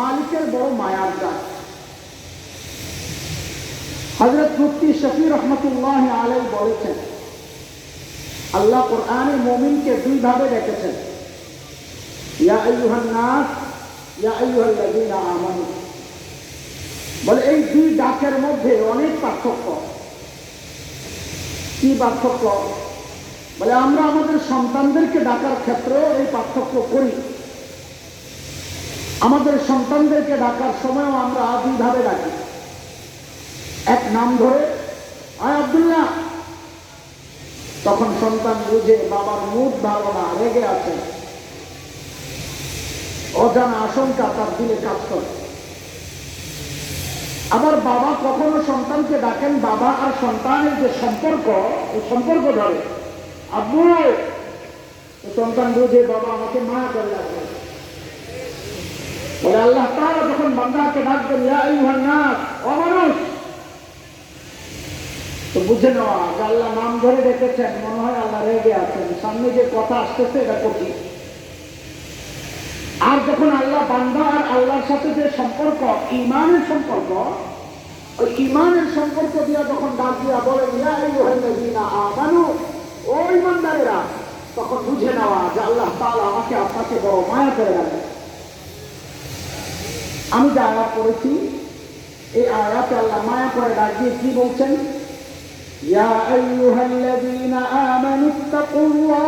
মালিকের বড় মায়ার ডাক। হযরত মুফতি শফি রহমতুল্লাহ আলাইহি বলেছেন, আল্লাহ কোরআনে মুমিনকে দুই ভাবে ডেকেছেন, ইয়া আইয়ুহান নাস, ইয়া আইয়ুহাল্লাযীনা আমানু। বলে এই দুই ডাকের মধ্যে অনেক পার্থক্য। কি পার্থক্য? বলে আমরা আমাদের সন্তানদেরকে ডাকার ক্ষেত্রেও এই পার্থক্য করি। আমাদের সন্তানদেরকে ডাকার সময়ও আমরা দুইভাবে ডাকি। এক নাম ধরে, আয় আব্দুল্লাহ, তখন সন্তান বুঝে বাবার মুড ভালো না, রেগে আছে, অজানা আশঙ্কা তার দিলে কাজ করে। আবার বাবা কখনো সন্তানকে ডাকেন, বাবা আর সন্তানের যে সম্পর্ক, এই সম্পর্ক ধরে, আব্বু, সন্তান বুঝে বাবা আমাকে মায়া করে রাখবে। বলে আল্লাহ তাআলা যখন বান্দাকে ডাকবেন, ইয়া আইয়ুহান নাস, ও মানুষ, তো বুঝে নেওয়া যে আল্লাহ নাম ধরে ডেকেছেন, মনে হয় আল্লাহ রেগে আছেন, সামনে যে কথা আসতেছে এটা কঠিন। আর যখন আল্লাহ বান্দা আর আল্লাহর সাথে যে সম্পর্ক, ঈমানের সম্পর্ক, ওই ঈমানের সম্পর্ক দিয়া যখন ডাক দিয়া বলেন, ইয়া আইয়ুহাল্লাযীনা আমানু, ও ঈমানদারেরা, তখন বুঝে নেওয়া যে আল্লাহ তাআলা আমাকে আপনাকে বড় মায়া করে রাখেন। আমি যে আয়াত পড়েছি, এই আয়াতে আল্লাহ মায়া করে ডাক দিয়ে কি বলছেন? ইয়া আইয়ুহাল্লাযীনা আমানু ইত্তাকুল্লাহ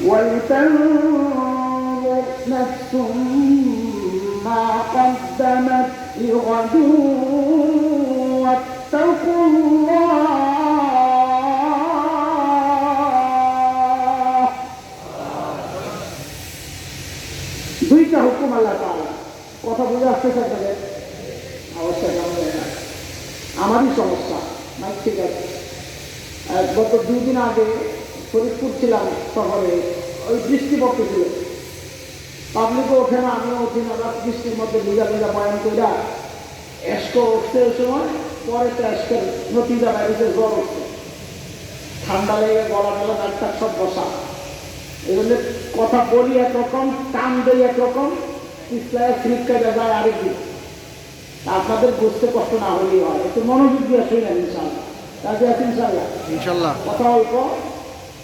ওয়ালতানজুর নাফসুম মা কদ্দামাত লিগাদিন ওয়াত্তাকুল্লাহ। দুইটা হুকুম আল্লাহ তাআলা। কথা বুঝে আসতেছে আপনাদের? অবশ্যই আমারই সমস্যা নাই, ঠিক আছে। গত 2 দিন আগে ফরিদপুর ছিলাম শহরে, ওই বৃষ্টি পড়তেছিল, পাবলিকও ওঠে না, আমিও উঠি না, বৃষ্টির মধ্যে ভিজা ভিজা বয়ান কইরা এসকো উঠছে। ওই সময় পরে তো এসকের নতিজা বাইরে জ্বর উঠছে, ঠান্ডা লেগে গলা মেলা ডাক্তার সব বসা। এই জন্য কথা বলি একরকম, কান দেই একরকম, ইসলামের ফ্রিকা যায় আরেকদিন। আপনাদের বুঝতে কষ্ট না হলেই হয়, একটু মনোযোগ দিয়ে শুনলেন ইনশাআল্লাহ। রাজি আছেন ইনশাআল্লাহ? ইনশাআল্লাহ। কথা অল্প,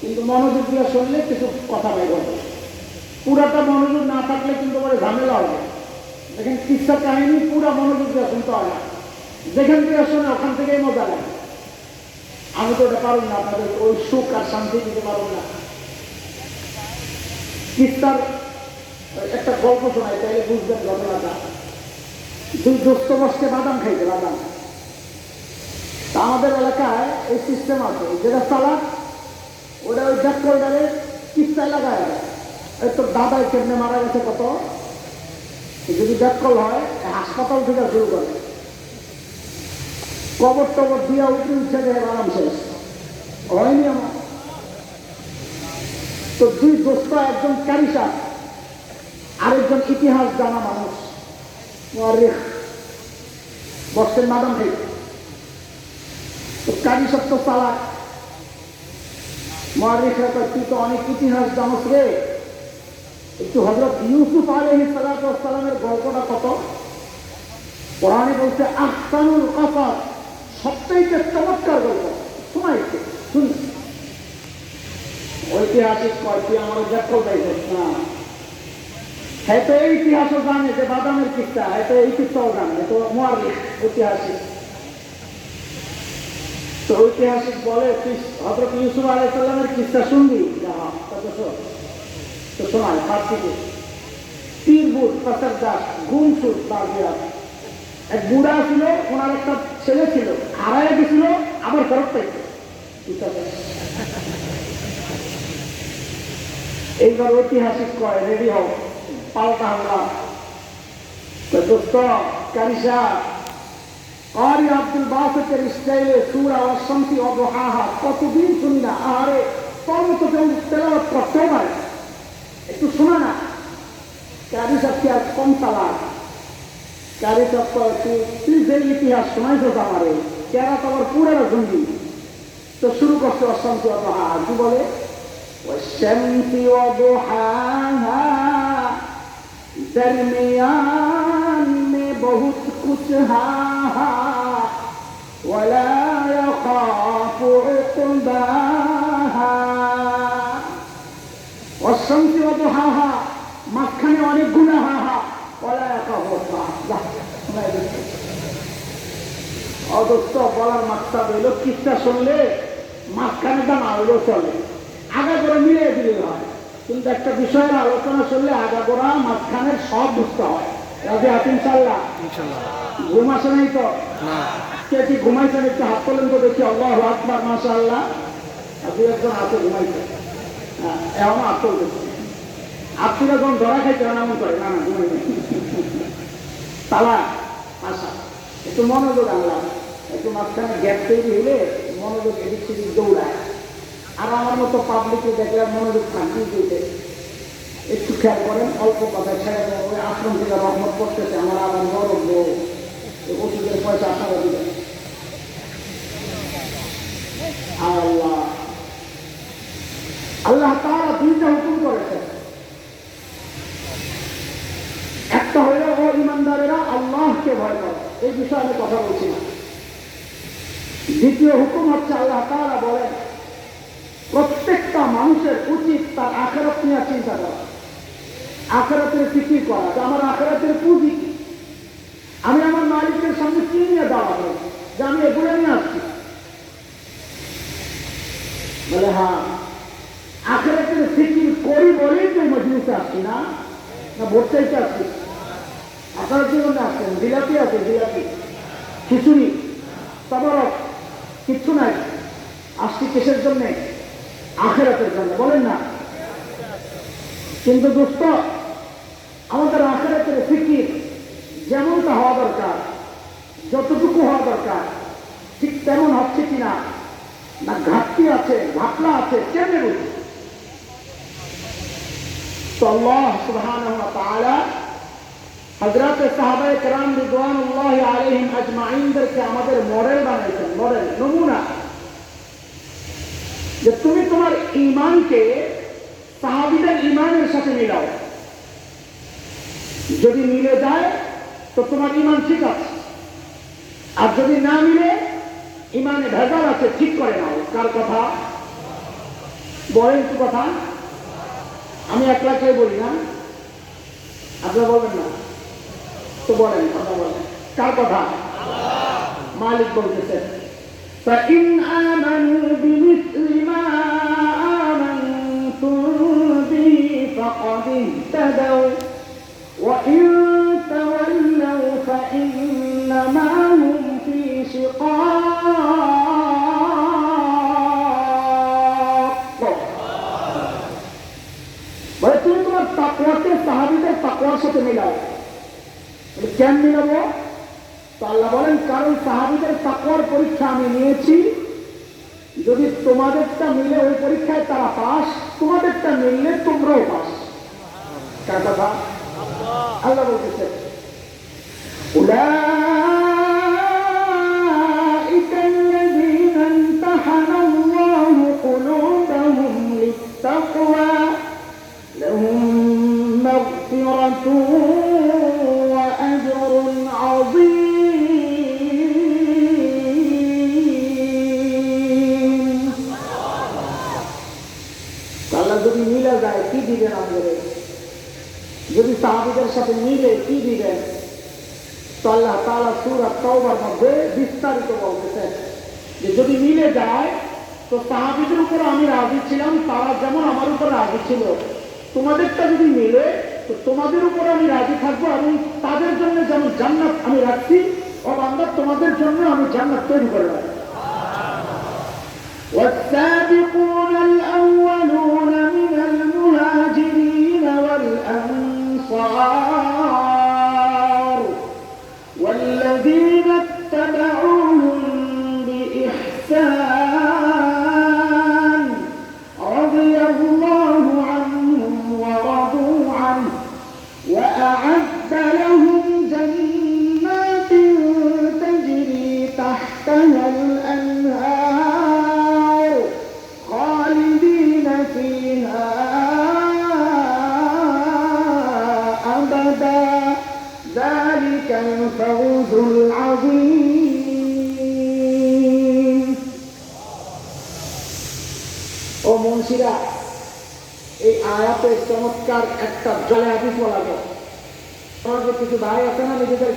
কিন্তু মনোযোগ দিয়ে শুনলে কিছু কথা বের হবে। পুরাটা মনোযোগ না থাকলে কিন্তু বলে ঝামেলা হবে। দেখেন কিচ্ছা কাহিনী পুরা মনোযোগ দিয়ে শুনতে হয় না, যেখান থেকে শোনে ওখান থেকেই মজা লাগে। আমি তো ওটা পারুন না, আপনাদের ওই সুখ আর শান্তি দিতে পারুন না। কিস্তার একটা গল্প শোনায়, তাইলে বুঝবেন ঘটনাটা। 2 দোস্ত বসকে বাদাম খাইছে, বাদাম। তা আমাদের এলাকায় এই সিস্টেম আছে, যেটা চালাক ওটা ওই ডাক্তারে কিস্তায় লাগায়। এই তো দাদায় কেমনে মারা গেছে কত, যদি ডাক্তার হয় হাসপাতাল থেকে শুরু করে, কবর টবর দিয়া উঠে উঠছে দেখে বাদাম শেষ হয়নি আমার। তো 2 দোস্ত, একজন কারিশা, আরেকজন ইতিহাস জানা মানুষ, বসছেন বাদাম খাইতে। তো কারিশা তো চালাক, মুআররিখরা কয়, তুই তো অনেক ইতিহাস জানোস রে, একটু হযরত ইউসুফ আলাইহিস সালাতু ওয়াস সালামের গল্পটা কত। কোরআনে বলছে আহসানুল কসাস, সবচেয়ে চমৎকার গল্প, শোনাই একটু শুনি। ঐতিহাসিক কয়, তুই আমার ব্যাখ্যা পাইছিস না। হ্যাঁ, তো এই ইতিহাসও জানে যে বাদামের কিস্তা, হয়তো এই কিস্তাও জানে, তো মুআররিখ ঐতিহাসিক। তো ঐতিহাসিক বলে, তুই হযরত ইউসুফ আলাইহিস সালামের কিস্তা শুনবি? তো শোনায় ফার্সিতে। তীরবুর পাচার দাস গুমসুর বাগিয়া, এক বুড়া ছিল, ওনার একটা ছেলে ছিল, হারায় গেছিল, আবার ফেরত পাইছে। এইবার ঐতিহাসিক কয়, রেডি হও, পাল্টা হামলা। দোস্ত কারিশা, আরে আব্দুল বাসেতের স্টাইলে সূরা ওয়াশ-শামসি ওয়া দুহাহা কতদিন শুনি না। আরে তোর মতো কেউ তেলাওয়াত করতেও পারে, একটু শোনা না। কারিশা কি আর কম চালাক? কারিশা তুই যে ইতিহাস শোনাইছিস আমারে, কেরা তো আবার পুরাটা শুনবি। তো শুরু করছে ওয়াশ-শামসি ওয়া দুহাহা। কি বলে? والشمس وضحاها दरमियान में बहुत कुछ हा वला यखाफु उक़बाहा والشمس وضحاها মাঝখানে অনেক গুনাহ হা ওলা ইয়াখাফু উक़বাহা অদস্ত বলার মাত্রা হইল কিসটা শুনলে মাঝখানে তা না হইলেও চলে আগা করে মিলিয়ে দিলে হয় কিন্তু একটা বিষয়ের আলোচনা শুনলে আগা গোড়া মাঝখানের সব বুঝতে হয় রাজি আছেন ইনশাআল্লাহ ঘুম আসে নাই তো কে কি ঘুমাইছেন একটু হাত তোলেন তো দেখি আল্লাহু আকবার মাশাআল্লাহ আপনি একজন হাতে ঘুমাইছেন হ্যাঁ এমন হাত তুলতেছে আপনারা যখন ধরা খাইতে এমন করে না না ঘুমাই নেই তালা আশা একটু মনোযোগ আনলাম একটু মাঝখানে গ্যাপ তৈরি হলে মনোযোগ এদিক সেদিক দৌড়ায় আর আমার মতো পাবলিকে দেখলে মনোযোগ শান্তি দিতে একটু খেয়াল করেন অল্প কথায় ছেড়ে ওই আশ্রম থেকে রহমত করতেছে আমার আবার গরম বউ ওষুধের পয়সা আপনারা দিবেন আল্লাহ আল্লাহ তাআলা দুইটা হুকুম করেছেন একটা হইল ও ইমানদারেরা আল্লাহকে ভয় করো এই বিষয়ে আমি কথা বলছি না দ্বিতীয় হুকুম হচ্ছে আল্লাহ তাআলা বলেন প্রত্যেকটা মানুষের উচিত তার আখিরাত নিয়ে চিন্তা করা আখিরাতের ফিকির করা যে আমার আখিরাতের পুঁজি কি আমি আমার মালিকের সামনে কি নিয়ে দাঁড়াবো যে আমি এগুলো নিয়ে আসছি বলে হ্যাঁ আখিরাতের ফিকির করি বলেই তো মজলিসে আসছি না ভোট চাইতে আসছি আপনারা জীবনে আসছেন জিলাপি আছে জিলাপি খিচুড়ি তবরক কিচ্ছু নাই আসছি কিসের জন্যে আখিরাতের জন্য বলেন না কিন্তু দোস্ত আমাদের আখিরাতের ফিকির যেমনটা হওয়া দরকার যতটুকু হওয়া দরকার ঠিক তেমন হচ্ছে কিনা না ঘাটতি আছে ঘাটলা আছে কেমনে বুঝি তো আল্লাহ সুবহানাহু ওয়া তাআলা হযরত সাহাবায়ে কেরাম রিদওয়ানুল্লাহি আলাইহিম আজমাইনদেরকে আমাদের মডেল বানাইছেন মডেল নমুনা যে তুমি তোমার ঈমানকে সাহাবীদের ঈমানের সাথে মিলাও যদি মিলে যায় তো তোমার ঈমান ঠিক আছে আর যদি না মিলে ঈমানে ভেজাল আছে ঠিক করে নাও কার কথা বলেন তো কথা আমি একলা কে বলি না আপনারা বলবেন না তো বলেন কথা বলেন কার কথা মালিক বলতেছেন فإن آمنوا بمثل ما آمنتم به فقد اهتدوا وإن تولوا فإنما هم في شقاق বলে তুমি তোমার তাকওয়াকে সাহাবীদের তাকওয়ার সাথে মিলাও কেন মিলাবো তো আল্লাহ বলেন কারণ সাহাবীদের তাকওয়ার পরীক্ষা আমি নিয়েছি যদি তোমাদেরটা মিলে ওই পরীক্ষায় তারা পাস তোমাদেরটা মিললে তোমরাও পাস কার কথা আল্লাহ বলতেছে উলাইকা আল্লাযীনা ইমতাহানা আল্লাহু কুলুবাহুম লিত-তাকওয়া লাহুম মাগফিরাতুন ওয়া আজরুন আযীম যদি মিলে যায় কি দিবেন আমাদের যদি সাহাবীদের সাথে মিলে কি দিবেন তো আল্লাহ তাআলা সূরা তাওবার মধ্যে বিস্তারিত বলতেছেন যে যদি মিলে যায় তো সাহাবীদের উপর আমি রাজি ছিলাম তারা যেমন আমার উপর রাজি ছিল তোমাদেরটা যদি মিলে তো তোমাদের উপর আমি রাজি থাকবো এবং তাদের জন্য যেমন জান্নাত আমি রাখছি ও বান্দা তোমাদের জন্য আমি জান্নাত তৈরি করে রাখি والسابقون الأولون من المهاجرين والأنصار والذين اتبعوهم بإحسان رضي الله عنهم ورضوا عنه وأعد لهم جنات تجري تحتها الأنهار خالدين الفوز العظيم ও মুন্সিরা এই আয়াতের চমৎকার একটা জলে হাদিস বলা যায়। আমাদের কিছু ভাই আছে না নিজেদের